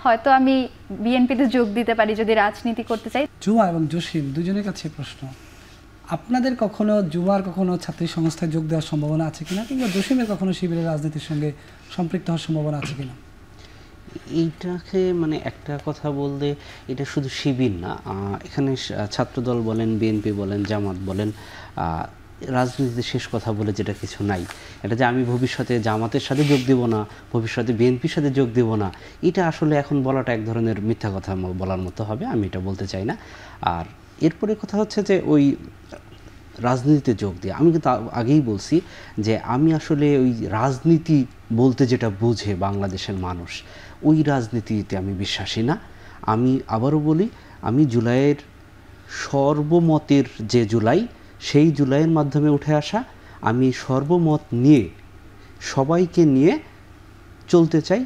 হয়তো আমি বিএনপিতে যোগ দিতে পারি যদি রাজনীতি করতে চাই। জুমা এবং জসিম দুজনের কাছে প্রশ্ন, আপনাদের কখনো জুমার কখনো ছাত্রী সংস্থায় যোগ দেওয়ার সম্ভাবনা আছে কিনা, কিংবা জসিমের কখনো শিবিরের রাজনীতির সঙ্গে সম্পৃক্ত হওয়ার সম্ভাবনা আছে কিনা? এইটাকে মানে একটা কথা বলতে, এটা শুধু শিবির না, এখানে ছাত্রদল বলেন, বিএনপি বলেন, জামাত বলেন, রাজনীতিতে শেষ কথা বলে যেটা কিছু নাই। এটা যে আমি ভবিষ্যতে জামাতের সাথে যোগ দেব না, ভবিষ্যতে বিএনপির সাথে যোগ দেব না, এটা আসলে এখন বলাটা এক ধরনের মিথ্যা কথা বলার মতো হবে, আমি এটা বলতে চাই না। আর এরপরে কথা হচ্ছে যে ওই রাজনীতিতে যোগ দিয়ে, আমি কিন্তু আগেই বলছি যে আমি আসলে ওই রাজনীতি বলতে যেটা বুঝে বাংলাদেশের মানুষ, ওই রাজনীতিতে আমি বিশ্বাসী না। আমি আবারও বলি, আমি জুলাইয়ের সর্বমতের যে জুলাই, সেই জুলাইয়ের মাধ্যমে উঠে আসা, আমি সর্বমত নিয়ে সবাইকে নিয়ে চলতে চাই,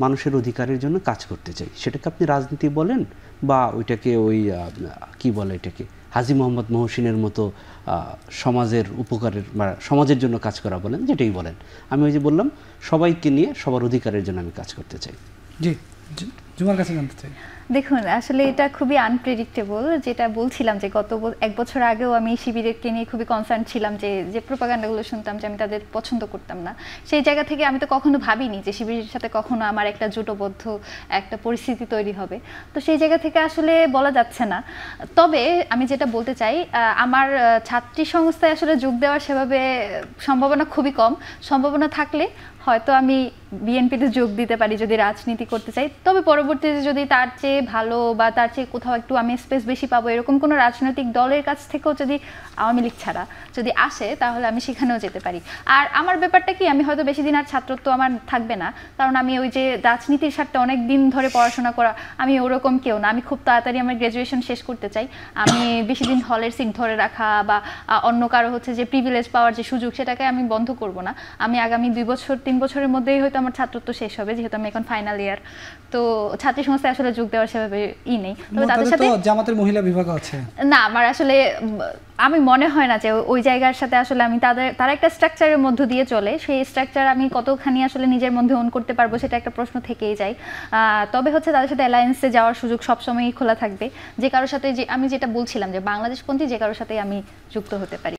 মানুষের অধিকারের জন্য কাজ করতে চাই। সেটাকে আপনি রাজনীতি বলেন বা ওইটাকে ওই কি বলে এটাকে হাজী মোহাম্মদ মহসিনের মতো সমাজের উপকারের বা সমাজের জন্য কাজ করা বলেন, যেটাই বলেন, আমি ওই যে বললাম সবাইকে নিয়ে সবার অধিকারের জন্য আমি কাজ করতে চাই। জি, জুমার কাছে জানতে চাই। দেখুন, আসলে এটা খুবই আনপ্রেডিক্টেবল। যেটা বলছিলাম যে গত এক বছর আগেও আমি শিবিরকে নিয়ে খুবই কনসার্ন ছিলাম, যে প্রোপাগান্ডাগুলো শুনতাম যে আমি তাদের পছন্দ করতাম না। সেই জায়গা থেকে আমি তো কখনো ভাবিনি যে শিবিরের সাথে কখনো আমার একটা জোটবদ্ধ একটা পরিস্থিতি তৈরি হবে। তো সেই জায়গা থেকে আসলে বলা যাচ্ছে না। তবে আমি যেটা বলতে চাই, আমার ছাত্রী সংস্থায় আসলে যোগ দেওয়ার সেভাবে সম্ভাবনা খুবই কম। সম্ভাবনা থাকলে হয়তো আমি বিএনপিতে যোগ দিতে পারি যদি রাজনীতি করতে চাই। তবে পরবর্তীতে যদি তার চেয়ে ভালো বা তার চেয়ে কোথাও একটু আমি স্পেস বেশি পাবো, এরকম কোনো রাজনৈতিক দলের কাছ থেকেও যদি আওয়ামী লীগ ছাড়া যদি আসে, তাহলে আমি সেখানেও যেতে পারি। আর আমার ব্যাপারটা কি, আমি হয়তো বেশি দিন আর ছাত্রত্ব আমার থাকবে না, কারণ আমি ওই যে রাজনীতির সাথে অনেক দিন ধরে পড়াশোনা করা, আমি ওরকম কেউ না। আমি খুব তাড়াতাড়ি আমার গ্র্যাজুয়েশন শেষ করতে চাই। আমি বেশি দিন হলের সিট ধরে রাখা বা অন্য কারো হচ্ছে যে প্রিভিলেজ পাওয়ার যে সুযোগ, সেটাকে আমি বন্ধ করব না। আমি আগামী 2 বছর 3 বছরের মধ্যেই হয়তো আমার ছাত্রত্ব শেষ হবে, যেহেতু আমি এখন ফাইনাল ইয়ার। তো ছাত্রী সংস্থায় আসলে যোগ দেওয়ার সেভাবে নেই। তবে তাদের সাথে জামাতের মহিলা বিভাগ আছে না, আমার আসলে আমি মনে হয় না যে ওই জায়গার সাথে আসলে আমি তারা একটা স্ট্রাকচারের মধ্য দিয়ে চলে, সেই স্ট্রাকচার আমি কতখানি আসলে নিজের মধ্যে ওন করতে পারবো, সেটা একটা প্রশ্ন থেকেই যায়। তবে হচ্ছে তাদের সাথে অ্যালায়েন্সে যাওয়ার সুযোগ সবসময়ই খোলা থাকবে। যে কারোর সাথে, যে আমি যেটা বলছিলাম যে বাংলাদেশপন্থী যে কারোর সাথে আমি যুক্ত হতে পারি।